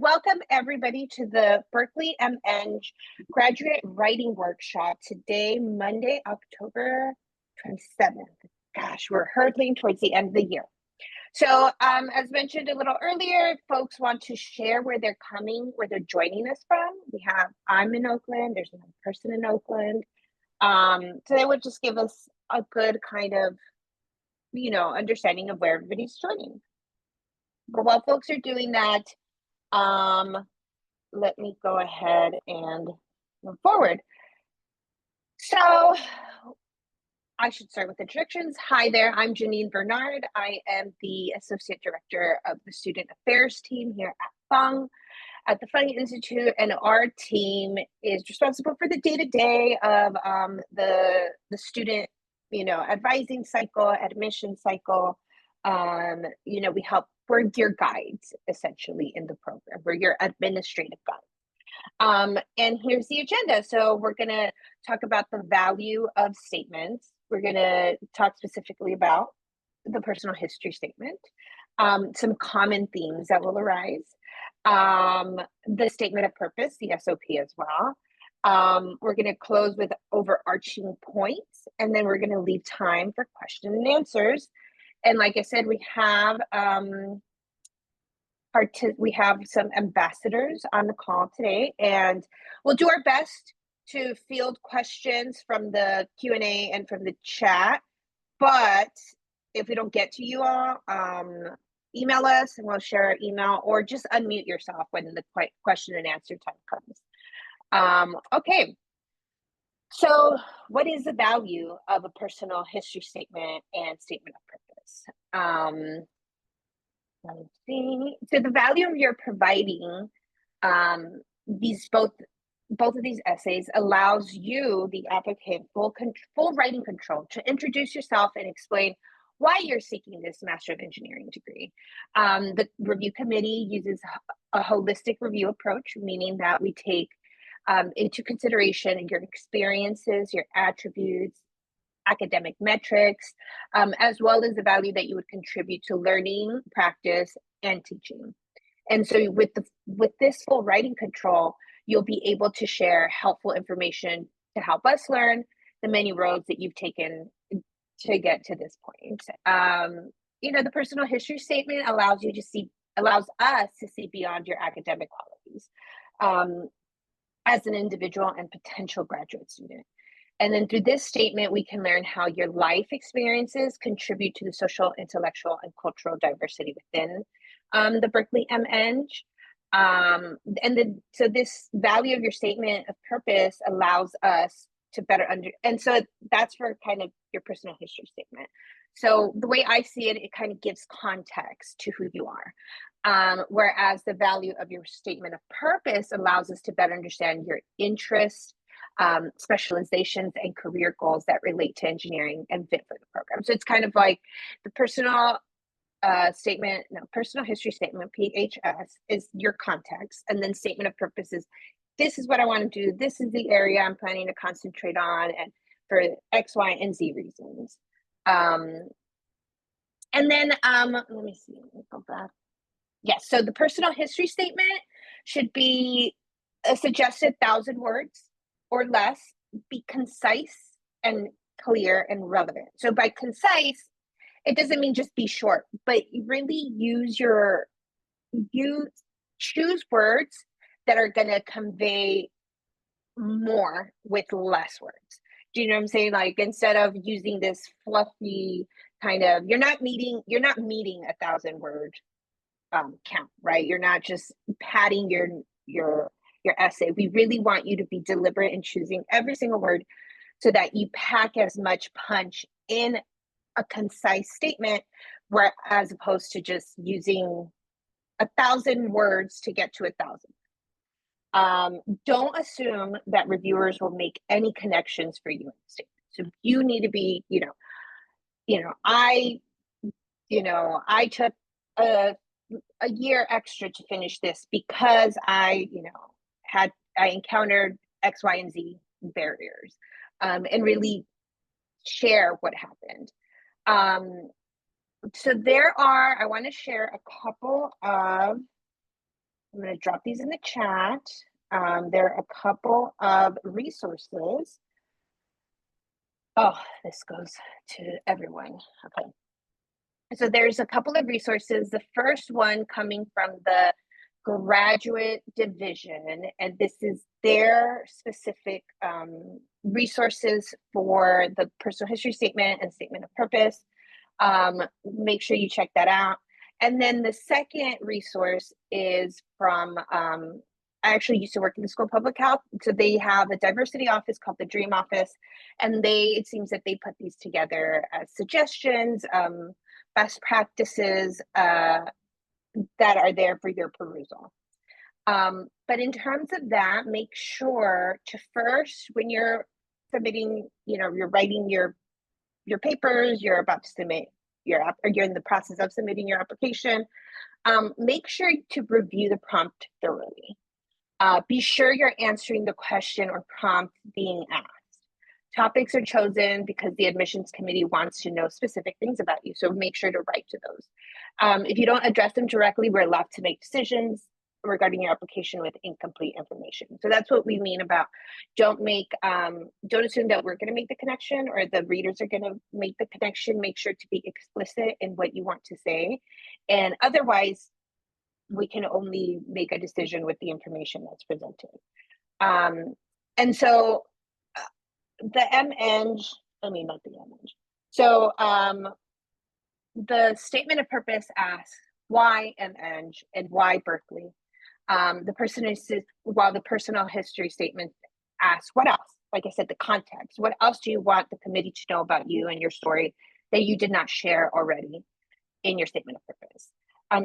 welcome everybody to the Berkeley MEng Graduate Writing Workshop today, Monday, October 27th. Gosh, we're hurtling towards the end of the year. So as mentioned a little earlier, folks want to share where they're joining us from. I'm in Oakland, there's another person in Oakland. So they would just give us a good kind of, understanding of where everybody's joining. But while folks are doing that, let me go ahead and move forward. So I should start with introductions. Hi there, I'm Janine Bernard. I am the Associate Director of the Student Affairs team here at FUNG, at the FUNG Institute, and our team is responsible for the day-to-day of the student, advising cycle, admission cycle. We're your guides, essentially, in the program. We're your administrative guides. And here's the agenda. So we're going to talk about the value of statements. We're going to talk specifically about the personal history statement, some common themes that will arise, the statement of purpose, the SOP as well. We're going to close with overarching points, and then we're going to leave time for question and answers. And like I said, we have some ambassadors on the call today, and we'll do our best to field questions from the Q&A and from the chat. But if we don't get to you all, email us and we'll share our email, or just unmute yourself when the question and answer time comes. Okay. So what is the value of a personal history statement and statement of purpose? Let me see. So the value of your providing both of these essays allows you, the applicant, full writing control to introduce yourself and explain why you're seeking this Master of Engineering degree. The review committee uses a holistic review approach, meaning that we take into consideration your experiences, your attributes, academic metrics, as well as the value that you would contribute to learning, practice, and teaching. And so with this full writing control, you'll be able to share helpful information to help us learn the many roads that you've taken to get to this point. The personal history statement allows us to see beyond your academic qualities as an individual and potential graduate student. And then through this statement, we can learn how your life experiences contribute to the social, intellectual, and cultural diversity within the Berkeley MEng. So this value of your statement of purpose allows us to better and so that's for kind of your personal history statement. So the way I see it, it kind of gives context to who you are. Whereas the value of your statement of purpose allows us to better understand your interests, specializations, and career goals that relate to engineering and fit for the program. So it's kind of like the personal history statement, PHS, is your context, and then statement of purpose is, this is what I want to do, this is the area I'm planning to concentrate on, and for X, Y, and Z reasons. And then let me see, let me go back. Yes, so the personal history statement should be a suggested 1,000 words or less, be concise and clear and relevant. So by concise, it doesn't mean just be short, but really choose words that are going to convey more with less words. Do you know what I'm saying? Like, instead of using this fluffy kind of, you're not meeting 1,000 word count, right? You're not just padding your essay. We really want you to be deliberate in choosing every single word so that you pack as much punch in a concise statement, as opposed to just using 1,000 words to get to 1,000. Don't assume that reviewers will make any connections for you in the statement. So you need to be, I took a year extra to finish this because I encountered X, Y, and Z barriers, and really share what happened. So I want to share a couple of I'm going to drop these in the chat. There are a couple of resources. Oh, this goes to everyone. Okay. So there's a couple of resources. The first one coming from the graduate division, and this is their specific resources for the personal history statement and statement of purpose. Make sure you check that out. And then the second resource is from, I actually used to work in the School of Public Health. So they have a diversity office called the Dream Office. And it seems that they put these together as suggestions, best practices that are there for your perusal. But in terms of that, make sure to first, when you're submitting, you're writing your papers, you're about to submit or you're in the process of submitting your application, make sure to review the prompt thoroughly. Be sure you're answering the question or prompt being asked. Topics are chosen because the admissions committee wants to know specific things about you, so make sure to write to those. If you don't address them directly, we're left to make decisions regarding your application with incomplete information. So that's what we mean about don't assume that we're going to make the connection or the readers are going to make the connection. Make sure to be explicit in what you want to say, and otherwise we can only make a decision with the information that's presented. And so the MEng, not the MEng. So the statement of purpose asks why MEng and why Berkeley. While the personal history statement asks what else? Like I said, the context. What else do you want the committee to know about you and your story that you did not share already in your statement of purpose?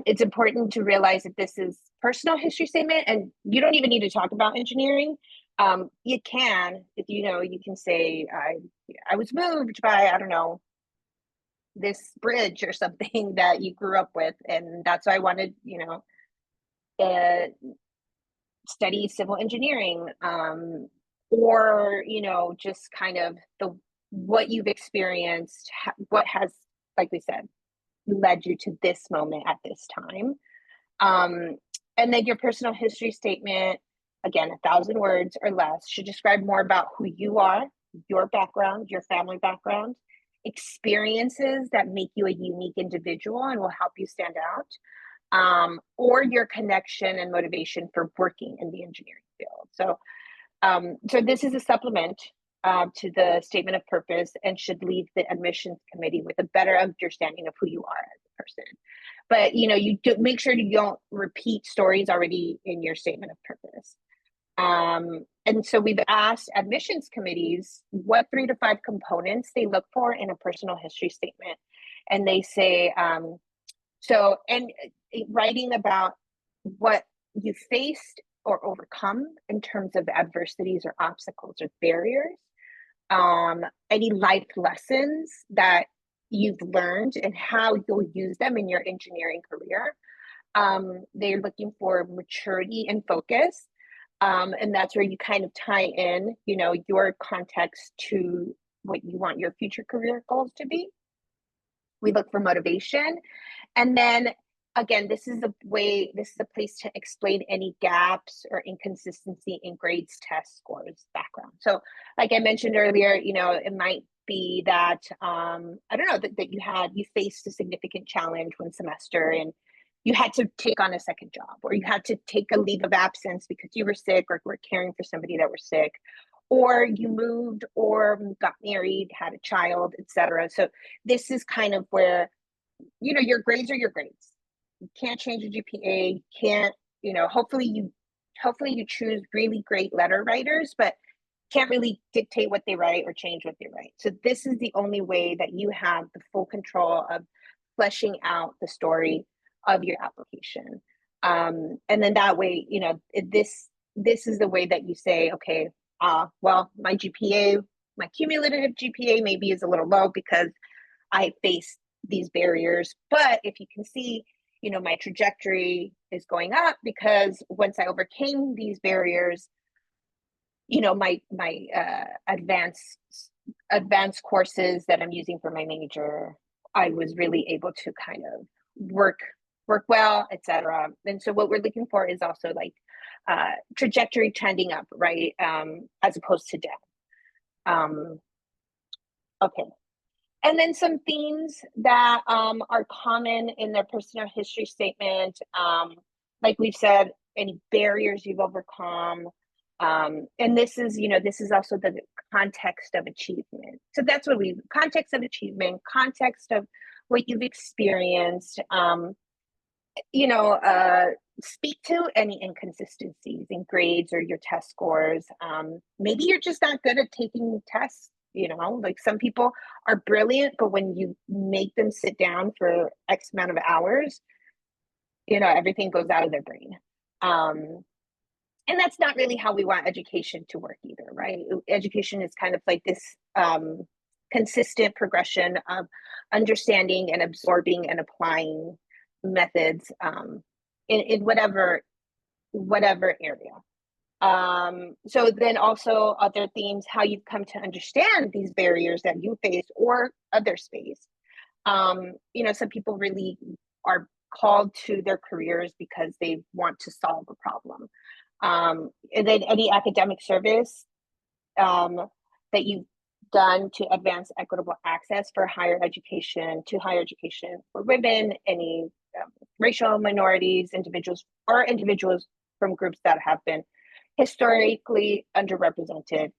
It's important to realize that this is personal history statement, and you don't even need to talk about engineering. You can, if you can say I was moved by, I don't know, this bridge or something that you grew up with, and that's why I wanted, study civil engineering, or just kind of what you've experienced, what has, like we said, led you to this moment at this time. And then your personal history statement, again, 1,000 words or less, should describe more about who you are, your background, your family background, experiences that make you a unique individual and will help you stand out, or your connection and motivation for working in the engineering field. So this is a supplement to the statement of purpose and should leave the admissions committee with a better understanding of who you are as a person. But you do make sure you don't repeat stories already in your statement of purpose. And so we've asked admissions committees what 3 to 5 components they look for in a personal history statement. And they say, writing about what you faced or overcome in terms of adversities or obstacles or barriers, any life lessons that you've learned and how you'll use them in your engineering career. They're looking for maturity and focus. And that's where you kind of tie in, your context to what you want your future career goals to be. We look for motivation. And then again, this is a place to explain any gaps or inconsistency in grades, test scores, background. So like I mentioned earlier, it might be that, I don't know, that you faced a significant challenge one semester and you had to take on a second job, or you had to take a leave of absence because you were sick or were caring for somebody that was sick, or you moved or got married, had a child, etc. So this is kind of where, your grades are your grades. You can't change your GPA. You can't, hopefully you choose really great letter writers, but can't really dictate what they write or change what they write. So this is the only way that you have the full control of fleshing out the story of your application. And then that way, this is the way that you say, okay, well, my cumulative GPA maybe is a little low because I faced these barriers. But if you can see, my trajectory is going up because once I overcame these barriers, my advanced courses that I'm using for my major, I was really able to kind of work work well, etc. And so what we're looking for is also like trajectory trending up, right? As opposed to down. Okay. And then some themes that are common in their personal history statement, like we've said, any barriers you've overcome. And this is, this is also the context of achievement. So that's what context of achievement, context of what you've experienced, speak to any inconsistencies in grades or your test scores. Maybe you're just not good at taking tests. Like some people are brilliant, but when you make them sit down for X amount of hours, everything goes out of their brain. And that's not really how we want education to work either, right? Education is kind of like this consistent progression of understanding and absorbing and applying methods in whatever area. So then also other themes, how you've come to understand these barriers that you face or others face. Some people really are called to their careers because they want to solve a problem. And then any academic service that you've done to advance equitable access for higher education for women, any racial minorities, individuals from groups that have been historically underrepresented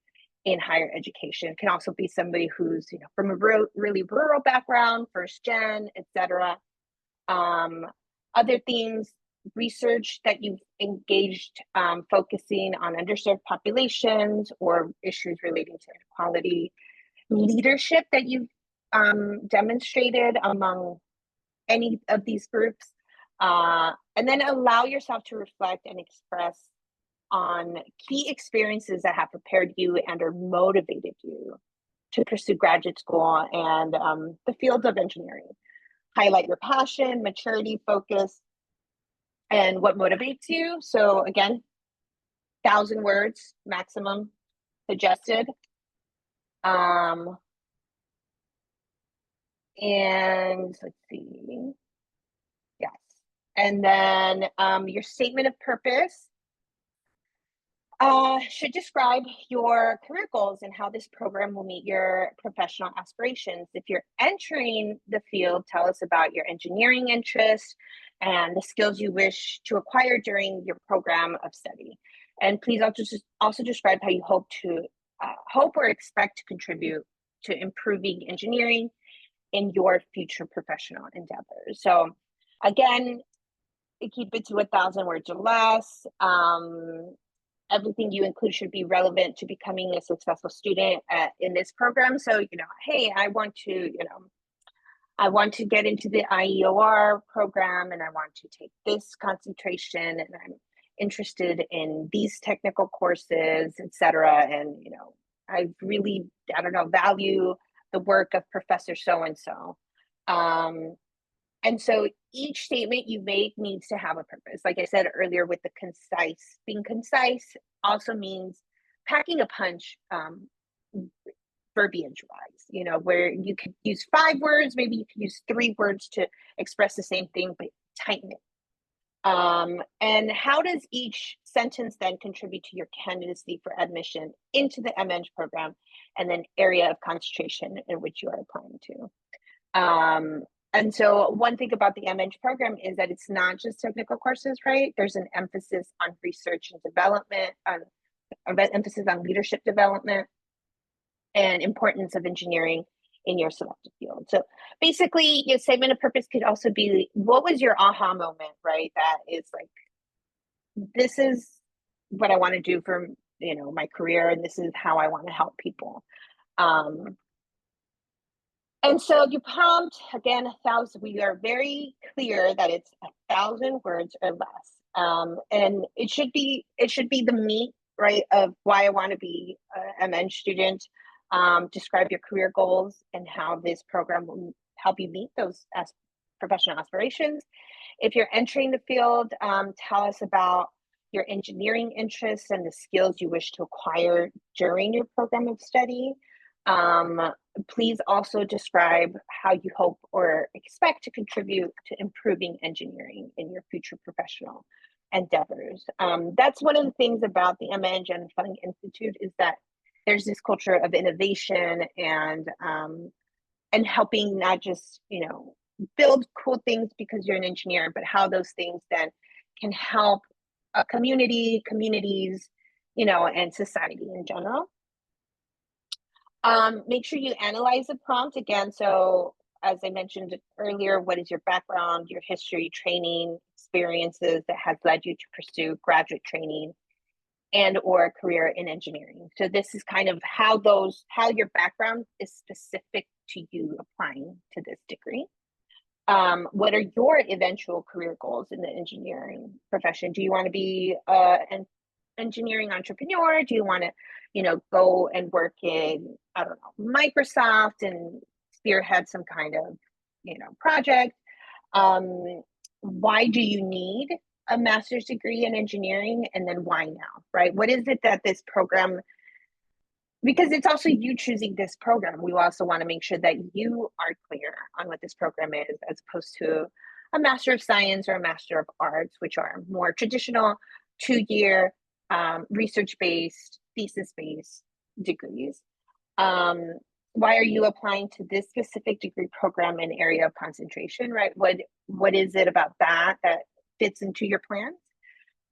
in higher education. Can also be somebody who's from a really rural background, first gen, etc. Other themes, research that you've engaged focusing on underserved populations or issues relating to inequality, leadership that you've demonstrated among any of these groups, and then allow yourself to reflect and express on key experiences that have prepared you and or motivated you to pursue graduate school and the field of engineering. Highlight your passion, maturity, focus, and what motivates you. So again, 1,000 words maximum suggested. And let's see. Yes. And then your statement of purpose should describe your career goals and how this program will meet your professional aspirations. If you're entering the field, tell us about your engineering interest and the skills you wish to acquire during your program of study. And please also describe how you hope or expect to contribute to improving engineering in your future professional endeavors. So again, keep it to 1,000 words or less. Everything you include should be relevant to becoming a successful student in this program. So, hey, I want to get into the IEOR program and I want to take this concentration and I'm interested in these technical courses, etc. And, I really, value the work of Professor so-and-so. And so each statement you make needs to have a purpose. Like I said earlier with the concise, being concise also means packing a punch verbiage-wise, where you could use 5 words, maybe you could use 3 words to express the same thing, but tighten it. And how does each sentence then contribute to your candidacy for admission into the MEng program and then area of concentration in which you are applying to? And so one thing about the MEng program is that it's not just technical courses, right? There's an emphasis on research and development, emphasis on leadership development and importance of engineering in your selected field. So basically your statement of purpose could also be, what was your aha moment, right? That is like, this is what I want to do for, my career, and this is how I want to help people. And so you prompt, again, 1,000, we are very clear that it's 1,000 words or less. And it should be the meat, right, of why I want to be a MEng student. Describe your career goals and how this program will help you meet those professional aspirations. If you're entering the field, tell us about your engineering interests and the skills you wish to acquire during your program of study. Please also describe how you hope or expect to contribute to improving engineering in your future professional endeavors. That's one of the things about the MEng and Funding Institute is that there's this culture of innovation and helping not just, you know, build cool things because you're an engineer, but how those things then can help a community, communities, you know, and society in general. Make sure you analyze the prompt again. So as I mentioned earlier, what is your background, your history, training, experiences that has led you to pursue graduate training and or a career in engineering. So this is kind of how your background is specific to you applying to this degree. What are your eventual career goals in the engineering profession? Do you want to be an engineering entrepreneur? Do you want to, you know, go and work in, I don't know, Microsoft and spearhead some kind of, you know, project? Why do you need a master's degree in engineering, and then why now, right? What is it that this program, because it's also you choosing this program, we also want to make sure that you are clear on what this program is, as opposed to a Master of Science or a Master of Arts, which are more traditional 2-year research-based, thesis-based degrees. Why are you applying to this specific degree program and area of concentration, right? What is it about that fits into your plans?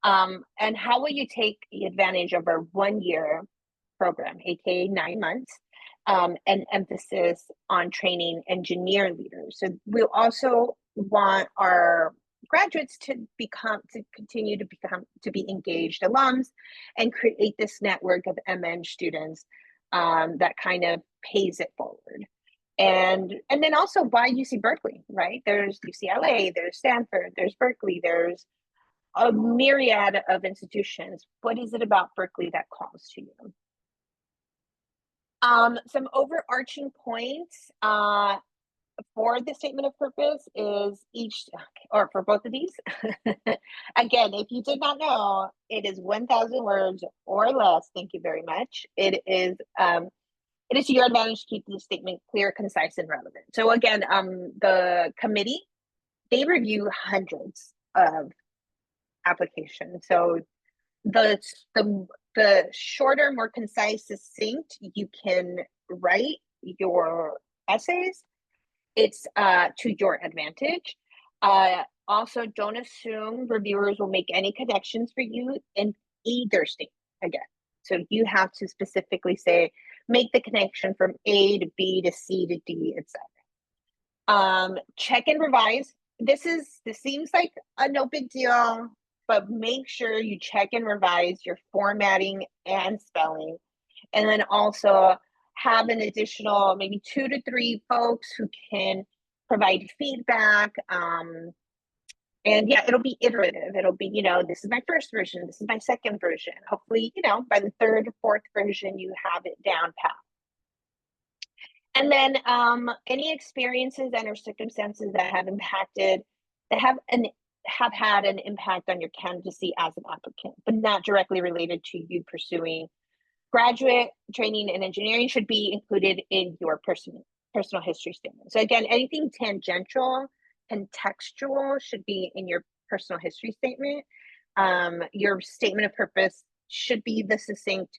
And how will you take advantage of our 1-year program, aka 9 months, and emphasis on training engineer leaders? So we'll also want our graduates to continue to be engaged alums and create this network of MEng students that kind of pays it forward. And then also why UC Berkeley, right? There's UCLA, there's Stanford, there's Berkeley, there's a myriad of institutions. What is it about Berkeley that calls to you? Some overarching points for the statement of purpose is or for both of these. Again, if you did not know, it is 1,000 words or less. Thank you very much. It is to your advantage to keep the statement clear, concise, and relevant. So again, the committee, they review hundreds of applications. So the shorter, more concise, succinct you can write your essays, it's to your advantage. Also, don't assume reviewers will make any connections for you in either state again. So you have to specifically say, make the connection from A to B to C to D, etc. Check and revise. This seems like a no big deal, but make sure you check and revise your formatting and spelling. And then also have an additional maybe 2 to 3 folks who can provide feedback. And yeah, it'll be iterative. It'll be, you know, this is my first version, this is my second version. Hopefully, you know, by the 3rd or 4th version, you have it down pat. And then any experiences and or circumstances that have had an impact on your candidacy as an applicant, but not directly related to you pursuing graduate training in engineering, should be included in your personal history statement. So again, anything tangential, contextual should be in your personal history statement. Your statement of purpose should be the succinct,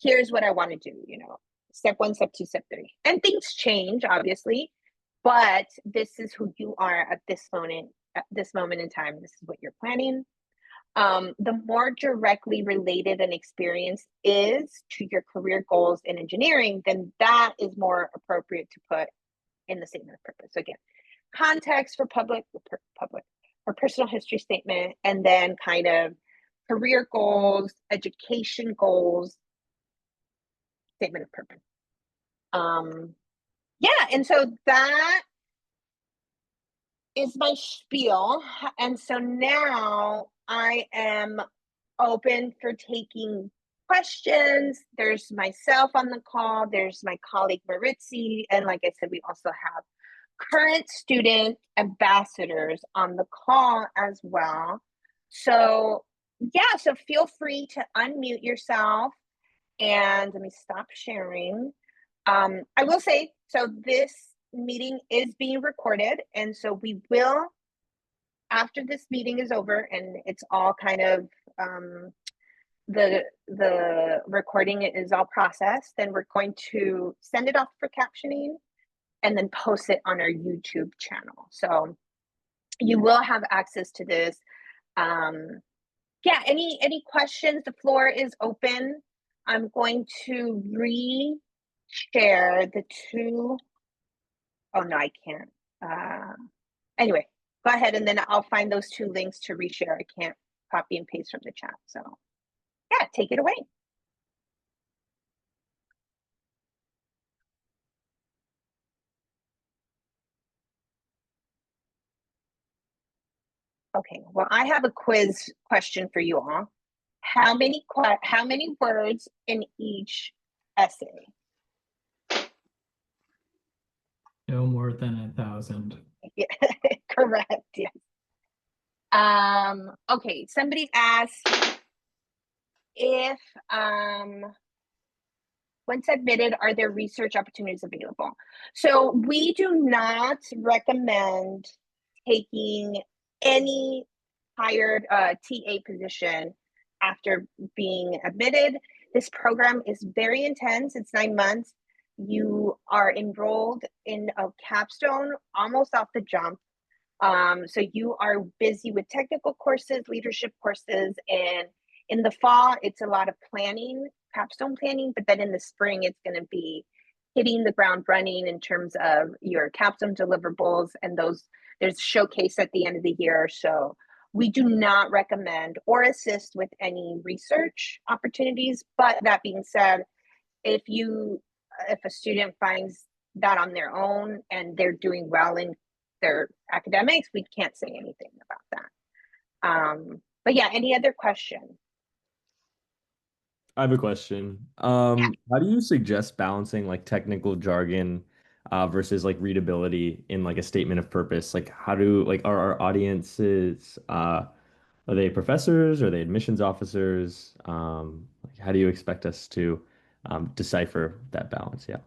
here's what I want to do, you know, step 1, step 2, step 3. And things change, obviously, but this is who you are at this moment in time. This is what you're planning. The more directly related an experience is to your career goals in engineering, then that is more appropriate to put in the statement of purpose. So again, context for public or personal history statement, and then kind of career goals, education goals, statement of purpose. Yeah, and so that is my spiel. And so now I am open for taking questions. There's myself on the call. There's my colleague Maritzi. And like I said, we also have current student ambassadors on the call as well. So yeah, so feel free to unmute yourself. And let me stop sharing. I will say, so this meeting is being recorded, and so we will, after this meeting is over and it's all kind of the recording is all processed, then we're going to send it off for captioning and then post it on our YouTube channel. So you will have access to this. Yeah, any questions? The floor is open. I'm going to re-share the two. Oh no, I can't. Anyway, go ahead and then I'll find those two links to reshare. I can't copy and paste from the chat. So yeah, take it away. Okay, well, I have a quiz question for you all. How many words in each essay? No more than 1,000. Yeah, correct. Yes. Okay, somebody asked if when submitted, are there research opportunities available? So we do not recommend taking any hired TA position after being admitted. This program is very intense. It's 9 months. You are enrolled in a capstone almost off the jump. So you are busy with technical courses, leadership courses, and in the fall, it's a lot of planning, capstone planning, but then in the spring, it's going to be hitting the ground running in terms of your capstone deliverables and those. There's showcase at the end of the year. So we do not recommend or assist with any research opportunities. But that being said, if a student finds that on their own and they're doing well in their academics, we can't say anything about that. But yeah, any other questions? I have a question. How do you suggest balancing like technical jargon versus like readability in like a statement of purpose? Like how do like are our audiences are they professors? Are they admissions officers? Like, how do you expect us to decipher that balance? Yeah.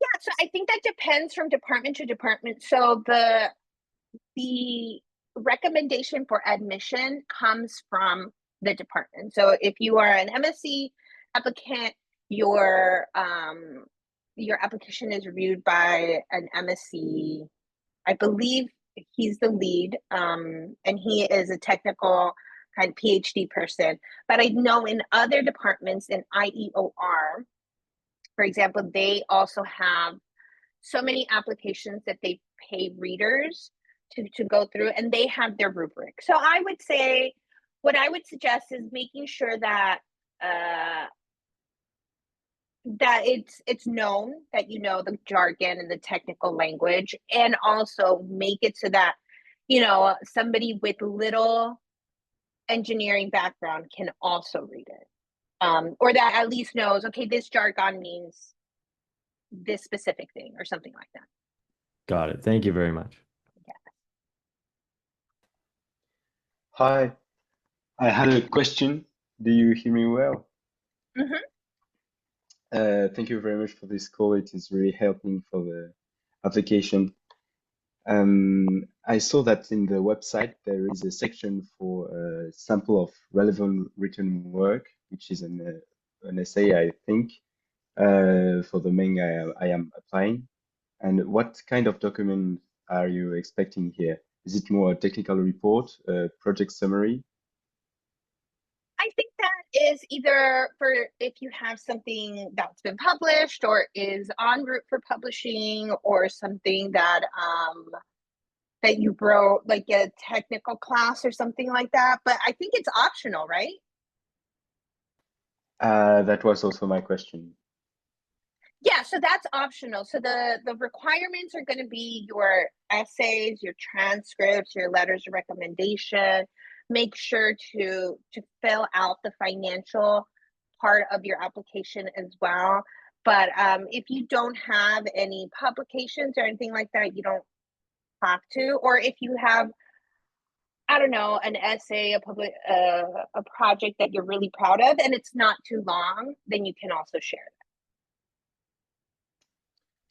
Yeah, so I think that depends from department to department. So the recommendation for admission comes from the department. So if you are an MSc applicant, your application is reviewed by an MSc. I believe he's the lead, and he is a technical kind of PhD person. But I know in other departments in IEOR, for example, they also have so many applications that they pay readers to go through, and they have their rubric. So I would say what I would suggest is making sure that that it's known that you know the jargon and the technical language, and also make it so that somebody with little engineering background can also read it, or that at least knows, okay, this jargon means this specific thing or something like that. Got it. Thank you very much. Yeah. Hi, I had a question. Do you hear me well? Mm-hmm. Thank you very much for this call. It is really helping for the application. I saw that in the website there is a section for a sample of relevant written work, which is an essay, I think, for the MEng I am applying. And what kind of document are you expecting here? Is it more a technical report, a project summary? I think that is either for if you have something that's been published or is en route for publishing, or something that that you wrote, like a technical class or something like that. But I think it's optional, right? That was also my question. Yeah, so that's optional. So the requirements are going to be your essays, your transcripts, your letters of recommendation. Make sure to fill out the financial part of your application as well. But if you don't have any publications or anything like that, you don't have to. Or if you have, I don't know, an essay, a project that you're really proud of, and it's not too long, then you can also share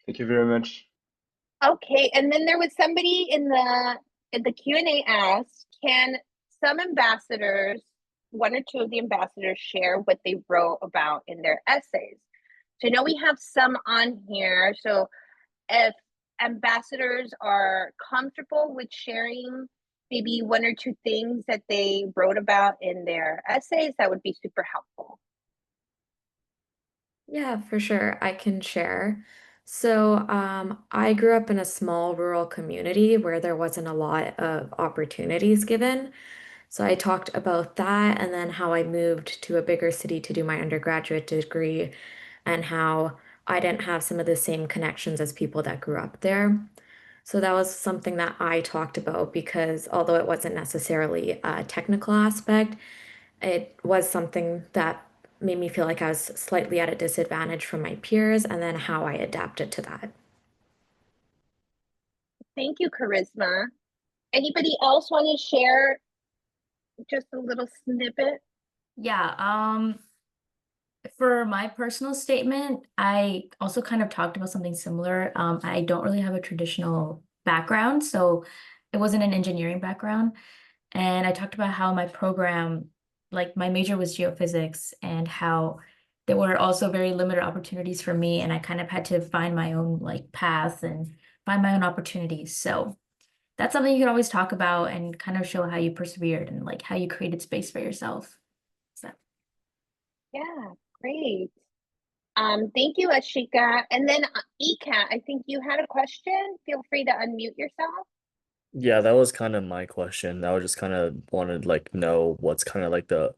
Thank you very much. Okay, and then there was somebody in the Q&A asked, can some ambassadors, one or two of the ambassadors, share what they wrote about in their essays? So I know we have some on here. So if ambassadors are comfortable with sharing maybe one or two things that they wrote about in their essays, that would be super helpful. Yeah, for sure. I can share. So, I grew up in a small rural community where there wasn't a lot of opportunities given. So I talked about that and then how I moved to a bigger city to do my undergraduate degree and how I didn't have some of the same connections as people that grew up there. So that was something that I talked about because although it wasn't necessarily a technical aspect, it was something that made me feel like I was slightly at a disadvantage from my peers and then how I adapted to that. Thank you, Charisma. Anybody else want to share just a little snippet? Yeah, for my personal statement, I also kind of talked about something similar. I don't really have a traditional background, so it wasn't an engineering background. And I talked about how my program, like my major was geophysics, and how there were also very limited opportunities for me, and I kind of had to find my own like path and find my own opportunities. So that's something you can always talk about and kind of show how you persevered and like how you created space for yourself. So. Yeah, great. Thank you, Ashika. And then Ekat, I think you had a question. Feel free to unmute yourself. Yeah, that was kind of my question. I was just kind of wanted like know what's kind of like the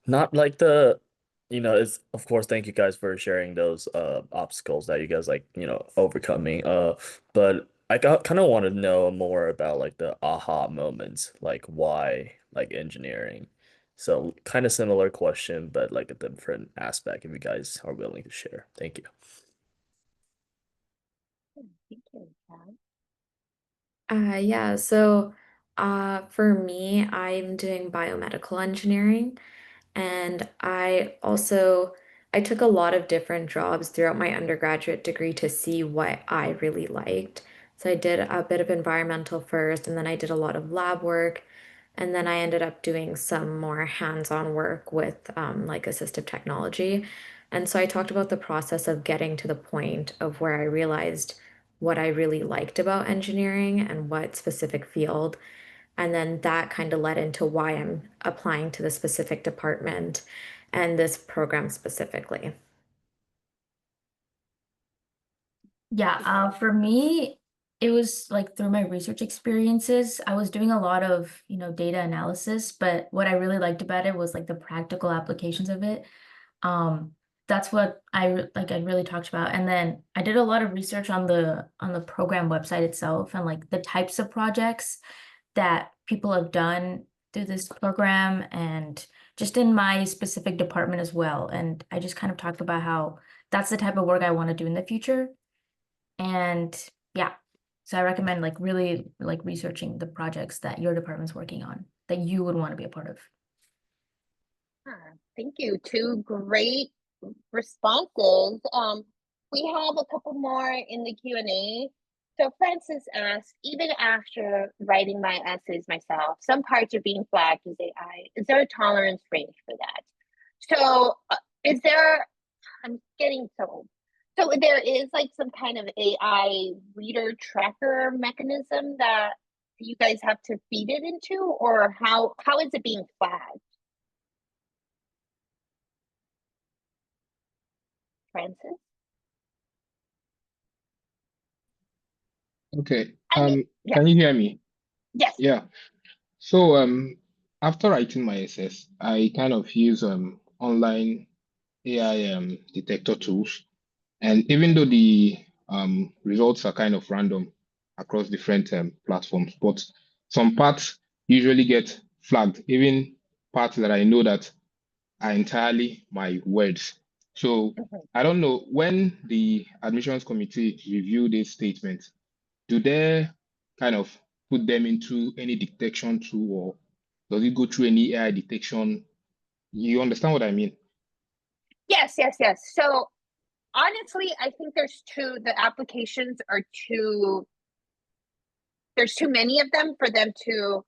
not like the it's of course thank you guys for sharing those obstacles that you guys like, overcoming. But I got kind of want to know more about like the aha moments, like why like engineering. So kind of similar question, but like a different aspect if you guys are willing to share. Thank you. Thank you, Ekat. Yeah, so for me, I'm doing biomedical engineering. And I took a lot of different jobs throughout my undergraduate degree to see what I really liked. So I did a bit of environmental first, and then I did a lot of lab work, and then I ended up doing some more hands-on work with like assistive technology. And so I talked about the process of getting to the point of where I realized what I really liked about engineering and what specific field. And then that kind of led into why I'm applying to the specific department and this program specifically. Yeah, for me, it was like through my research experiences, I was doing a lot of, data analysis, but what I really liked about it was like the practical applications of it. Um, that's what I really talked about. And then I did a lot of research on the program website itself and like the types of projects that people have done through this program and just in my specific department as well. And I just kind of talked about how that's the type of work I want to do in the future. And yeah, so I recommend like really like researching the projects that your department's working on that you would want to be a part of. Thank you. Two great responses. We have a couple more in the Q&A. So Francis asked, even after writing my essays myself, some parts are being flagged as AI. Is there a tolerance range for that? So is there, I'm getting so there is like some kind of AI reader tracker mechanism that you guys have to feed it into, or how is it being flagged? Francis? Okay. Yeah. Can you hear me? Yes. Yeah. So after writing my SS, I kind of use online AI detector tools. And even though the results are kind of random across different platforms, but some parts usually get flagged, even parts that I know that are entirely my words. So I don't know when the admissions committee review this statement, do they kind of put them into any detection tool or does it go through any AI detection? You understand what I mean? Yes. So honestly, I think the applications are there's too many of them for them to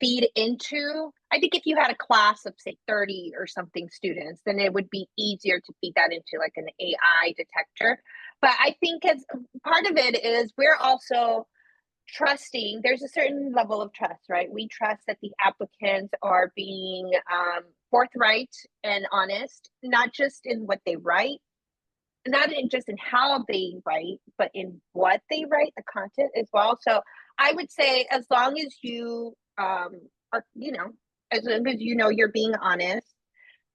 feed into. I think if you had a class of say 30 or something students, then it would be easier to feed that into like an AI detector. But I think as part of it is we're also trusting, there's a certain level of trust, right? We trust that the applicants are being forthright and honest, not just in what they write, not just in how they write, but in what they write, the content as well. So I would say as long as you are, as long as you're being honest.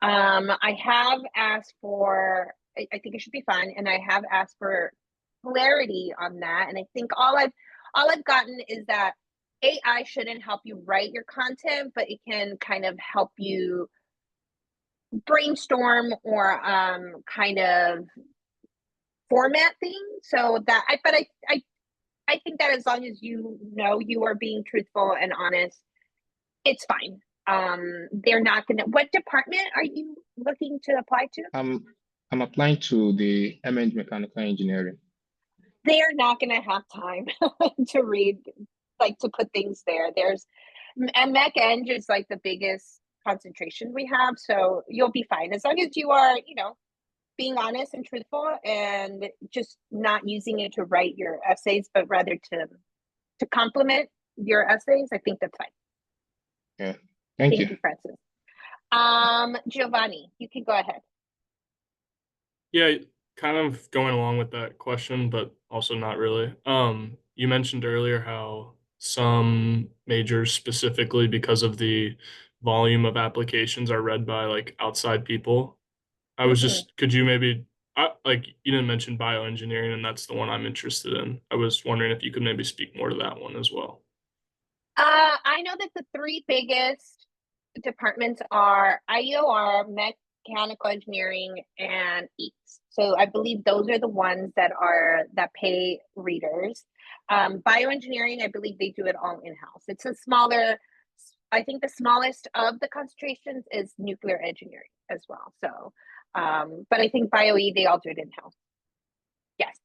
I have asked for, I think it should be fun, and I have asked for clarity on that. And I think all I've gotten is that AI shouldn't help you write your content, but it can kind of help you brainstorm or kind of format things. So that I think that as long as you are being truthful and honest, it's fine. They're not gonna. What department are you looking to apply to? I'm applying to the MEng mechanical engineering. They're not gonna have time to read, like to put things there. And MEng is like the biggest concentration we have, so you'll be fine as long as you are, being honest and truthful and just not using it to write your essays, but rather to complement your essays. I think that's fine. Yeah, thank Thank you. you, Francis. Giovanni, you can go ahead. Yeah, kind of going along with that question, but also not really. You mentioned earlier how some majors specifically because of the volume of applications are read by like outside people. I was just, could you maybe, like you didn't mention bioengineering, and that's the one I'm interested in. I was wondering if you could maybe speak more to that one as well. I know that the three biggest departments are IEOR, mechanical engineering, and EATS. So I believe those are the ones that pay readers. Bioengineering, I believe they do it all in-house. It's a smaller, I think the smallest of the concentrations is nuclear engineering as well. So, but I think BioE, they all do it in-house. Yes.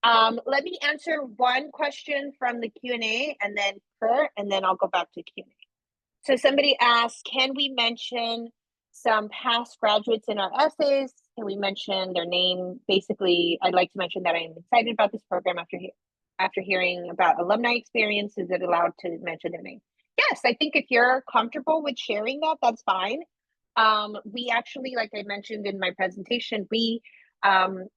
Let me answer one question from the Q&A and then Kurt, and then I'll go back to Q&A. So somebody asked, can we mention some past graduates in our essays? Can we mention their name? Basically, I'd like to mention that I am excited about this program after hearing about alumni experience. Is it allowed to mention their name? Yes, I think if you're comfortable with sharing that, that's fine. We actually, like I mentioned in my presentation, we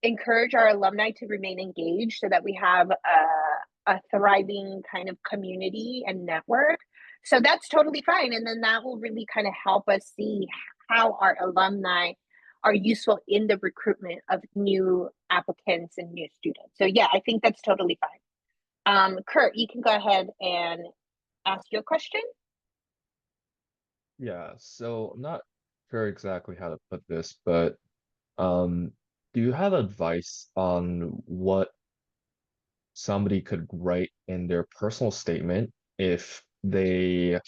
encourage our alumni to remain engaged so that we have a thriving kind of community and network. So that's totally fine. And then that will really kind of help us see how our alumni are useful in the recruitment of new applicants and new students. So yeah, I think that's totally fine. Kurt, you can go ahead and ask your question. Yeah, so I'm not sure exactly how to put this, but do you have advice on what somebody could write in their personal statement if they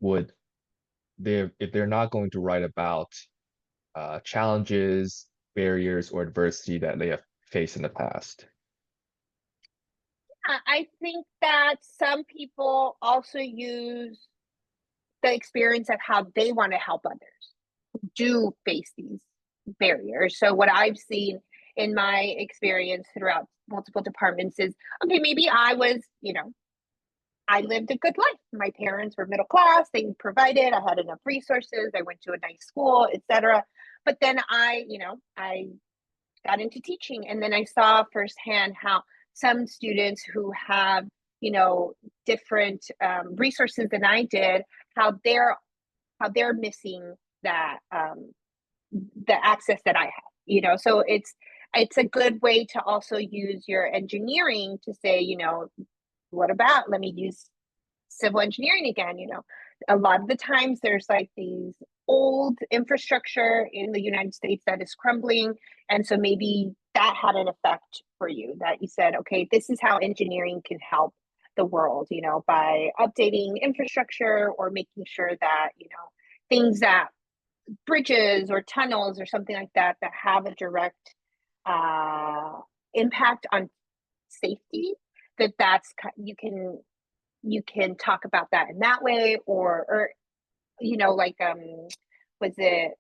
would if they're not going to write about challenges, barriers, or adversity that they have faced in the past? I think that some people also use the experience of how they want to help others who do face these barriers. So what I've seen in my experience throughout multiple departments is, okay, maybe I was, I lived a good life. My parents were middle class, they provided, I had enough resources, I went to a nice school, etc. But then I got into teaching, and then I saw firsthand how some students who have, different resources than I did, how they're missing that the access that I had. So it's a good way to also use your engineering to say, what about, let me use civil engineering again. A lot of the times there's like these old infrastructure in the United States that is crumbling, and so maybe that had an effect for you, that you said, okay, this is how engineering can help the world, by updating infrastructure or making sure that things that bridges or tunnels or something like that that have a direct impact on safety, that's you can talk about that in that way, or like was it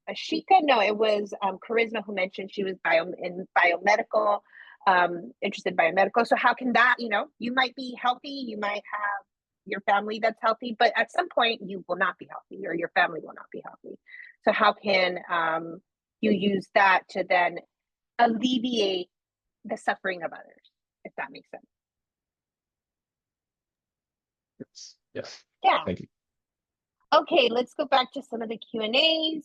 Ashika? No, it was Charisma who mentioned she was biomedical, interested in biomedical. So how can that, you might be healthy, you might have your family that's healthy, but at some point you will not be healthy, or your family will not be healthy. So how can you use that to then alleviate the suffering of others, if that makes sense? Yes. Yeah. Thank you. Okay, let's go back to some of the Q&As.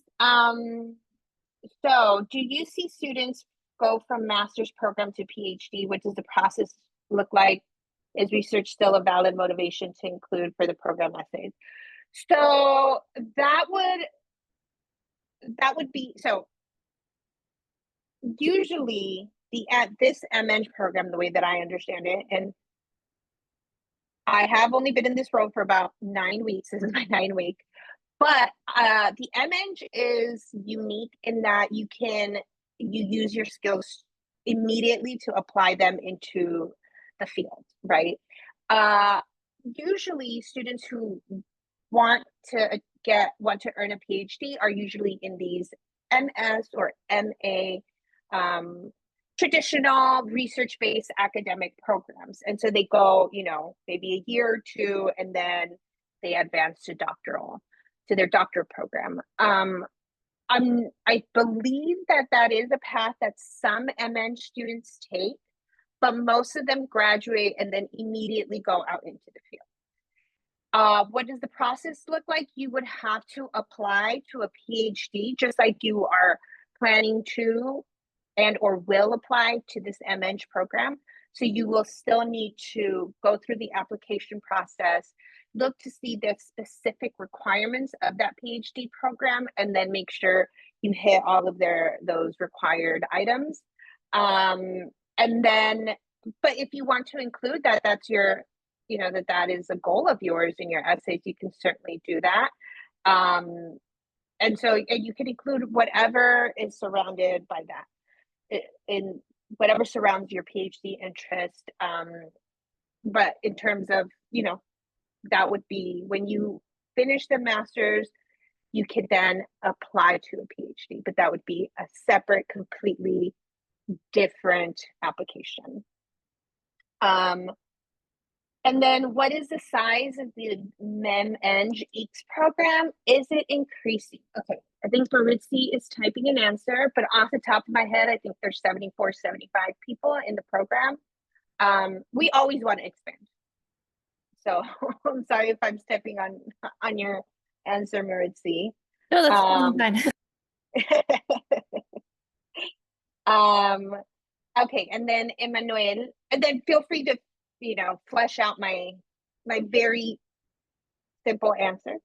So do you see students go from master's program to PhD? What does the process look like? Is research still a valid motivation to include for the program essays? So that would be, so usually this MEng program, the way that I understand it, and I have only been in this role for about 9 weeks. This is my 9th week. But the MEng is unique in that you use your skills immediately to apply them into the field, right? Usually students who want to earn a PhD are usually in these MS or MA traditional research-based academic programs. And so they go, maybe a year or two, and then they advance to their doctoral program. I believe that is a path that some MEng students take, but most of them graduate and then immediately go out into the field. What does the process look like? You would have to apply to a PhD, just like you are planning to and or will apply to this MEng program. So you will still need to go through the application process, look to see the specific requirements of that PhD program, and then make sure you hit all of those required items. And then, but if you want to include that's your, that is a goal of yours in your essays, you can certainly do that. And so you can include whatever is surrounded by that, in whatever surrounds your PhD interest. But in terms of, that would be when you finish the master's, you could then apply to a PhD, but that would be a separate, completely different application. And then what is the size of the MEng EECS program? Is it increasing? Okay, I think Baritzi is typing an answer, but off the top of my head, I think there's 74, 75 people in the program. We always want to expand. So I'm sorry if I'm stepping on your answer, Maritzi. No, that's fine. Okay, and then Emmanuel, and then feel free to, flesh out my very simple answer.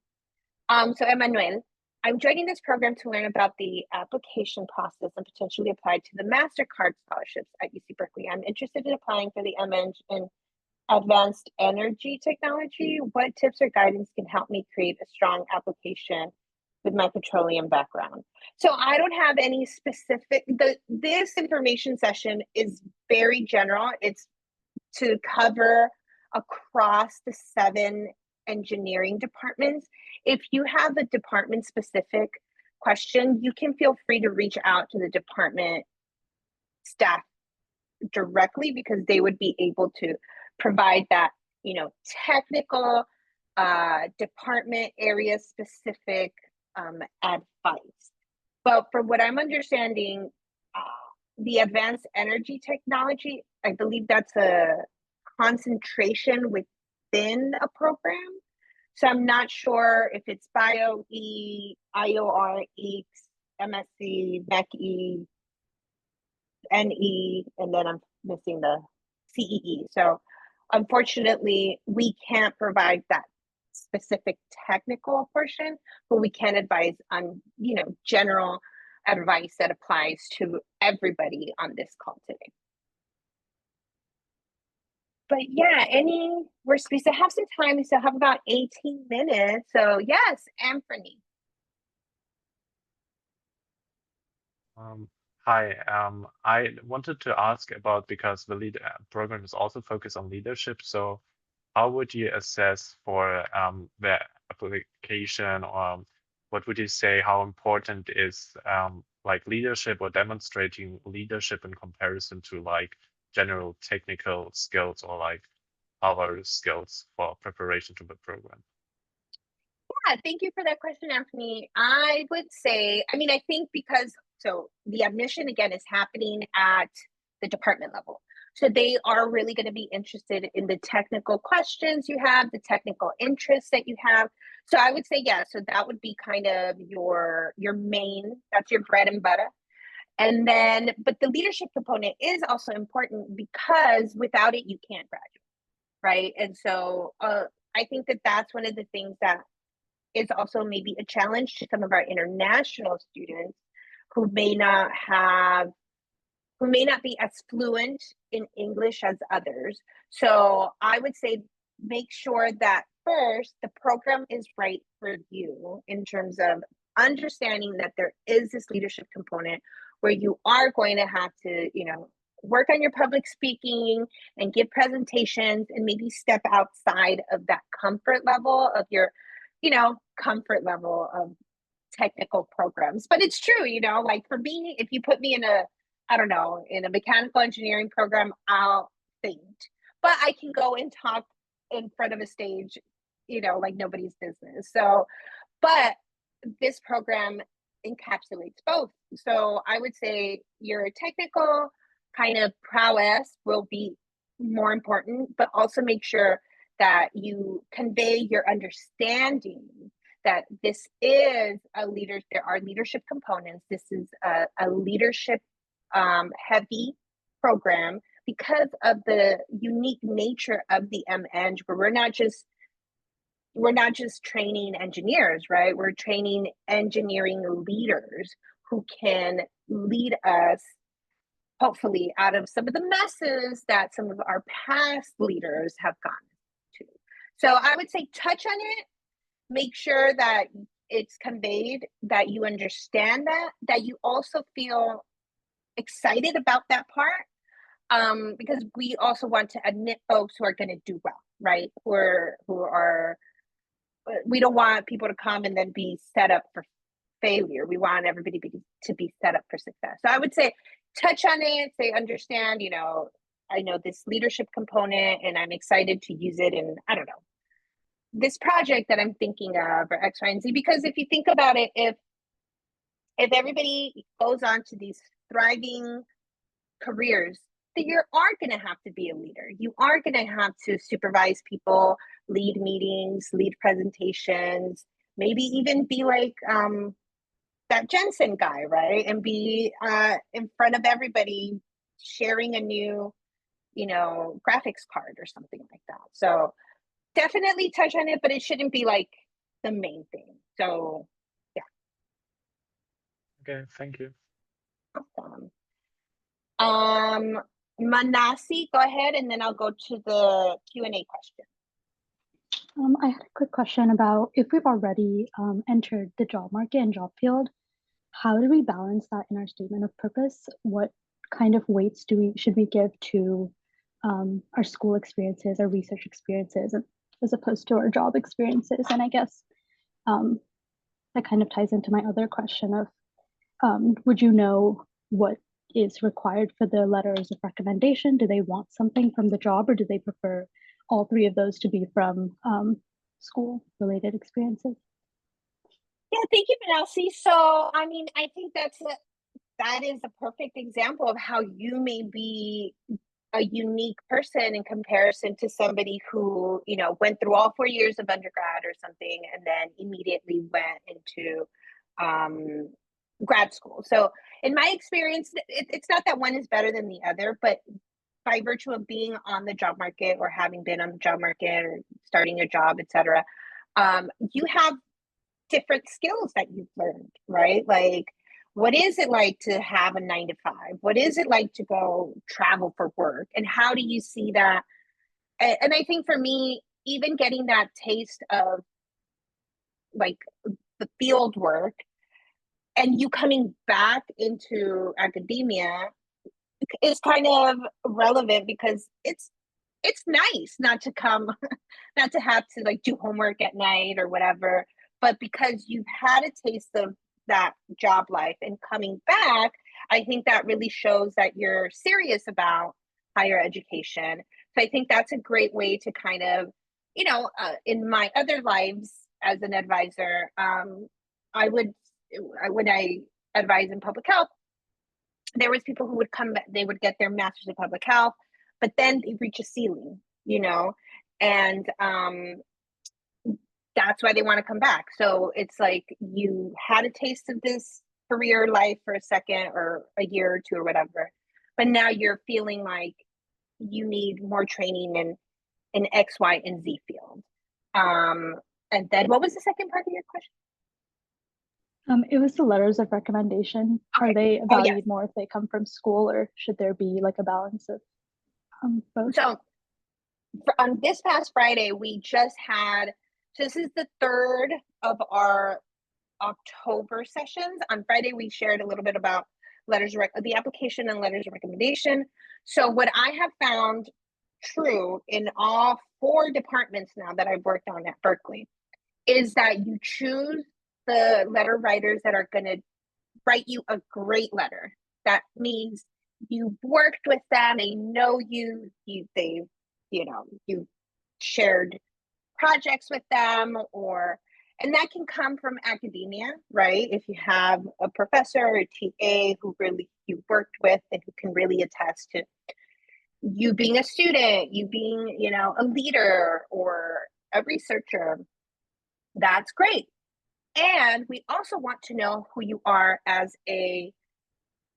So Emmanuel, I'm joining this program to learn about the application process and potentially apply to the MasterCard scholarships at UC Berkeley. I'm interested in applying for the MEng in advanced energy technology. What tips or guidance can help me create a strong application with my petroleum background? So I don't have any specific, this information session is very general. It's to cover across the 7 engineering departments. If you have a department specific question, you can feel free to reach out to the department staff directly, because they would be able to provide that, technical, department area specific advice. But from what I'm understanding, the advanced energy technology, I believe that's a concentration within a program. So I'm not sure if it's BioE, IOR, EECS, MSc, MECE, NE, and then I'm missing the CEE. So unfortunately, we can't provide that specific technical portion, but we can advise on, general advice that applies to everybody on this call today. But yeah, we still have some time. We still have about 18 minutes. So yes, Anthony. Hi, I wanted to ask about because the lead program is also focused on leadership. So, how would you assess for the application, or what would you say? How important is like leadership or demonstrating leadership in comparison to like general technical skills or like other skills for preparation to the program? Yeah, thank you for that question, Anthony. I would say, I mean, I think because so the admission again is happening at the department level. So they are really going to be interested in the technical questions you have, the technical interests that you have. So I would say, yeah, so that would be kind of your main, that's your bread and butter. And then, but the leadership component is also important because without it, you can't graduate, right? And so I think that that's one of the things that is also maybe a challenge to some of our international students who may not have who may not be as fluent in English as others. So I would say make sure that first the program is right for you in terms of understanding that there is this leadership component where you are going to have to, work on your public speaking and give presentations and maybe step outside of that comfort level of your, comfort level of technical programs. But it's true, like for me, if you put me in I don't know, in a mechanical engineering program, I'll faint. But I can go and talk in front of a stage, like nobody's business. So, but this program encapsulates both. So I would say your technical kind of prowess will be more important, but also make sure that you convey your understanding that this is there are leadership components. This is a leadership heavy program because of the unique nature of the MEng, where we're not just training engineers, right? We're training engineering leaders who can lead us hopefully out of some of the messes that some of our past leaders have gone to. So I would say touch on it, make sure that it's conveyed, that you understand that you also feel excited about that part, because we also want to admit folks who are going to do well, right? We don't want people to come and then be set up for failure. We want everybody to be set up for success. So I would say touch on it, say, understand, I know this leadership component and I'm excited to use it in, I don't know, this project that I'm thinking of or X, Y, and Z. Because if you think about it, if everybody goes on to these thriving careers, that you are going to have to be a leader. You are going to have to supervise people, lead meetings, lead presentations, maybe even be like that Jensen guy, right? And be in front of everybody sharing a new, graphics card or something like that. So definitely touch on it, but it shouldn't be like the main thing. So yeah. Okay, thank you. Awesome. Manasi, go ahead, and then I'll go to the Q&A question. I had a quick question about if we've already entered the job market and job field, how do we balance that in our statement of purpose? What kind of weights should we give to our school experiences, our research experiences, as opposed to our job experiences? And I guess that kind of ties into my other question of, would you know what is required for the letters of recommendation? Do they want something from the job, or do they prefer all three of those to be from school related experiences? Yeah, thank you, Manasi. So, I mean, I think that is a perfect example of how you may be a unique person in comparison to somebody who, went through all 4 years of undergrad or something, and then immediately went into grad school. So in my experience, it's not that one is better than the other, but by virtue of being on the job market or having been on the job market or starting a job, etc., you have different skills that you've learned, right? Like, what is it like to have a 9 to 5? What is it like to go travel for work? And how do you see that? And I think for me, even getting that taste of like the field work and you coming back into academia is kind of relevant because it's nice not to come, not to have to like do homework at night or whatever, but because you've had a taste of that job life and coming back, I think that really shows that you're serious about higher education. So I think that's a great way to kind of, in my other lives as an advisor, when I advise in public health, there was people who would come, they would get their master's in public health, but then they reach a ceiling, and that's why they want to come back. So it's like you had a taste of this career life for a second or a year or two or whatever, but now you're feeling like you need more training in X, Y, and Z field. And then what was the second part of your question? It was the letters of recommendation. Okay. Are they Oh, valued yes. more if they come from school, or should there be like a balance of both? So on this past Friday, we just had, so this is the third of our October sessions. On Friday, we shared a little bit about the application and letters of recommendation. So what I have found true in all 4 departments now that I've worked on at Berkeley is that you choose the letter writers that are going to write you a great letter. That means you've worked with them, they know you shared projects with them, and that can come from academia, right? If you have a professor or a TA who really you worked with and who can really attest to you being a student, you being, a leader or a researcher, that's great. And we also want to know who you are as a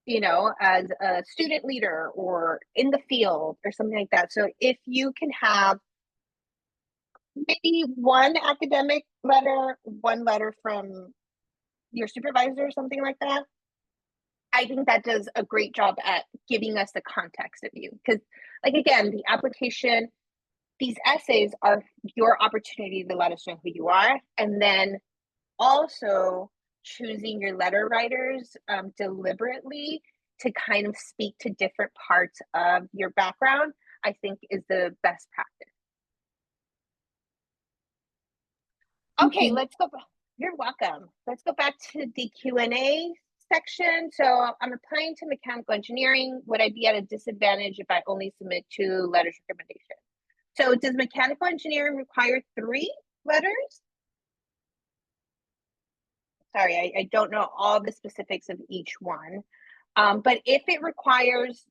student leader or in the field or something like that. So if you can have maybe one academic letter, one letter from your supervisor or something like that, I think that does a great job at giving us the context of you. Because, like, again, the application, these essays are your opportunity to let us know who you are. And then also choosing your letter writers deliberately to kind of speak to different parts of your background, I think is the best practice. Okay, let's go. You're welcome. Let's go back to the Q&A section. So I'm applying to mechanical engineering. Would I be at a disadvantage if I only submit 2 letters of recommendation? So does mechanical engineering require 3 letters? Sorry, I don't know all the specifics of each one. But if it requires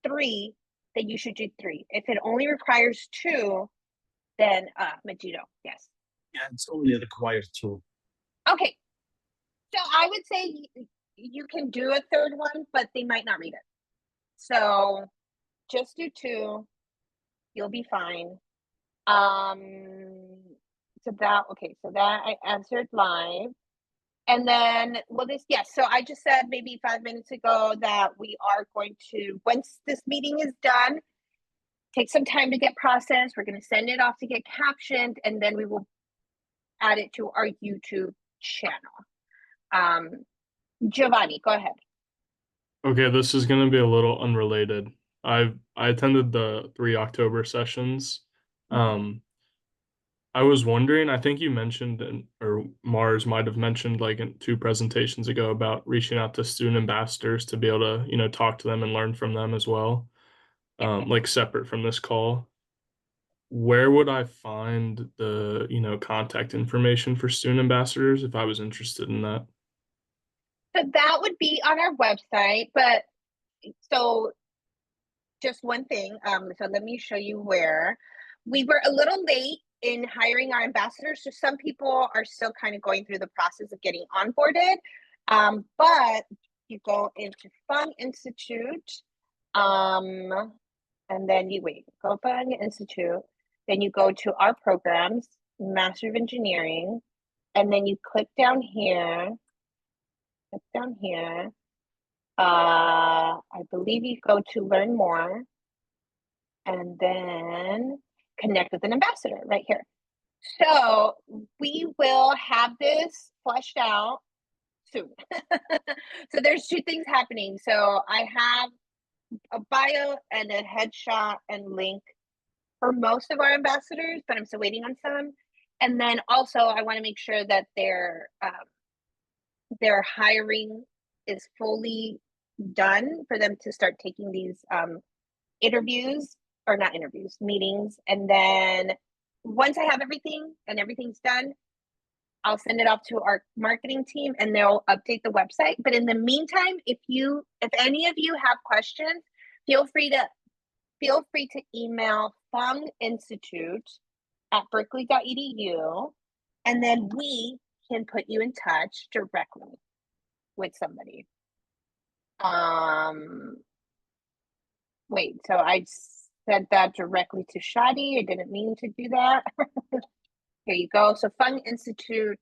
3, then you should do 3. If it only requires 2, then Majito, yes. Yeah, it's only required 2. Okay. So I would say you can do a 3rd one, but they might not read it. So just do 2. You'll be fine. So that I answered live. And then, so I just said maybe 5 minutes ago that we are going to, once this meeting is done, take some time to get processed. We're going to send it off to get captioned, and then we will add it to our YouTube channel. Giovanni, go ahead. Okay, this is going to be a little unrelated. I attended the 3 October sessions. I was wondering, I think you mentioned, or Mars might have mentioned like in 2 presentations ago about reaching out to student ambassadors to be able to, talk to them and learn from them as well, like separate from this call. Where would I find the, contact information for student ambassadors if I was interested in that? So that would be on our website, but so just one thing. So let me show you where. We were a little late in hiring our ambassadors, so some people are still kind of going through the process of getting onboarded. But you go into Fung Institute, and then you go Fung Institute, then you go to our programs, Master of Engineering, and then you click down here. I believe you go to learn more and then connect with an ambassador right here. So we will have this fleshed out soon. So there's two things happening. So I have a bio and a headshot and link for most of our ambassadors, but I'm still waiting on some. And then also I want to make sure that their hiring is fully done for them to start taking these interviews, or not interviews, meetings. And then once I have everything and everything's done, I'll send it off to our marketing team and they'll update the website. But in the meantime, if any of you have questions, feel free to email Fung Institute at berkeley.edu, and then we can put you in touch directly with somebody. Wait, so I said that directly to Shadi. I didn't mean to do that. Here you go. So Fung Institute.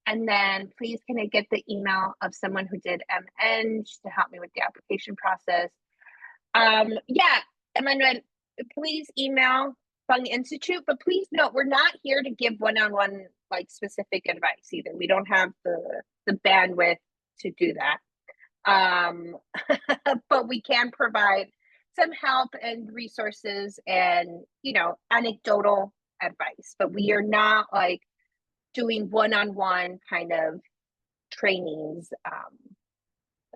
And then please can I get the email of someone who did MEng to help me with the application process. Yeah, Emmanuel, please email Fung Institute, but please note, we're not here to give one-on-one like specific advice either. We don't have the bandwidth to do that. But we can provide some help and resources and, anecdotal advice, but we are not like doing one-on-one kind of trainings.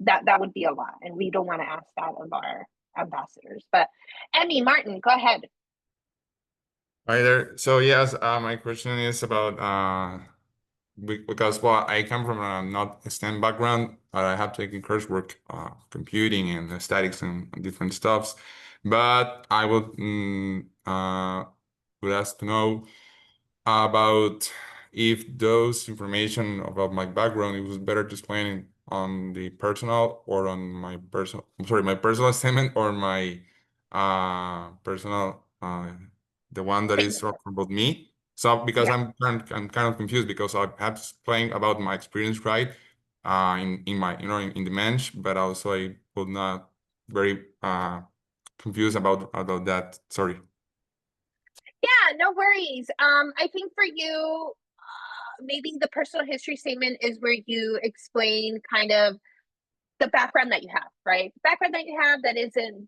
That would be a lot, and we don't want to ask that of our ambassadors. But Emmy, Martin, go ahead. Hi there. So yes, my question is about because I come from a not STEM background, but I have taken coursework, computing and statics and different stuffs. But I would ask to know about if those information about my background, it was better to explain on the personal or on my personal statement or my personal the one that is about me. So because Yeah. I'm kind of confused because I have explained about my experience, right? In my in the mensch, but also I was not very confused about that. Sorry. Yeah, no worries. I think for you, maybe the personal history statement is where you explain kind of the background that you have, right? The background that you have that isn't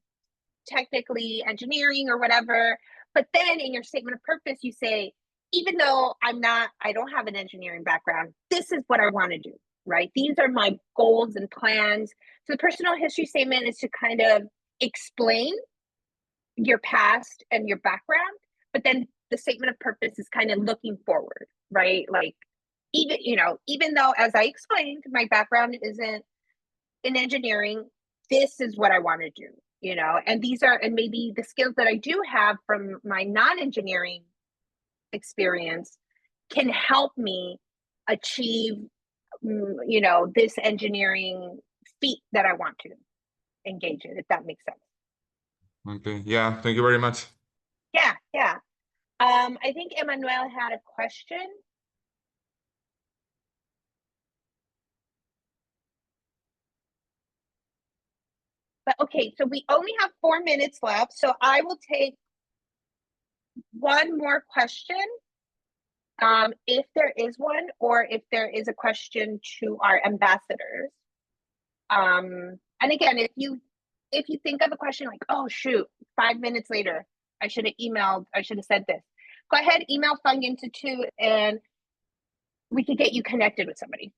technically engineering or whatever. But then in your statement of purpose, you say, even though I don't have an engineering background, this is what I want to do, right? These are my goals and plans. So the personal history statement is to kind of explain your past and your background, but then the statement of purpose is kind of looking forward, right? Like even though, as I explained, my background isn't in engineering, this is what I want to do, and and maybe the skills that I do have from my non-engineering experience can help me achieve, this engineering feat that I want to engage in, if that makes sense. Okay. Yeah. Thank you very much. Yeah. I think Emmanuel had a question. But okay, so we only have 4 minutes left, so I will take one more question, if there is one, or if there is a question to our ambassadors. And again, if you think of a question like, oh shoot, 5 minutes later, I should have said this. Go ahead, email Fung Institute, and we could get you connected with somebody.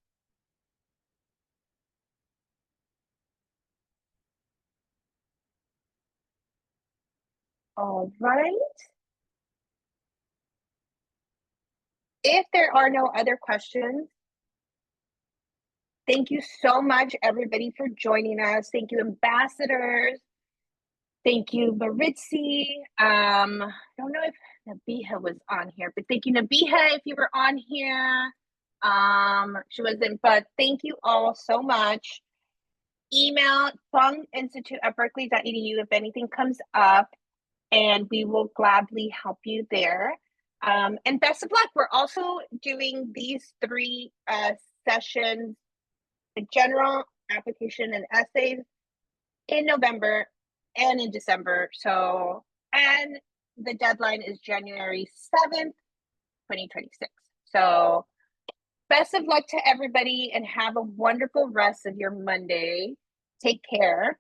All right. If there are no other questions, thank you so much, everybody, for joining us. Thank you, ambassadors. Thank you, Maritzi. I don't know if Nabiha was on here, but thank you, Nabiha, if you were on here. She wasn't, but thank you all so much. Email funginstitute@berkeley.edu if anything comes up, and we will gladly help you there. And best of luck. We're also doing these 3 sessions, the general, application, and essays, in November and in December. So, and the deadline is January 7th, 2026. So best of luck to everybody and have a wonderful rest of your Monday. Take care.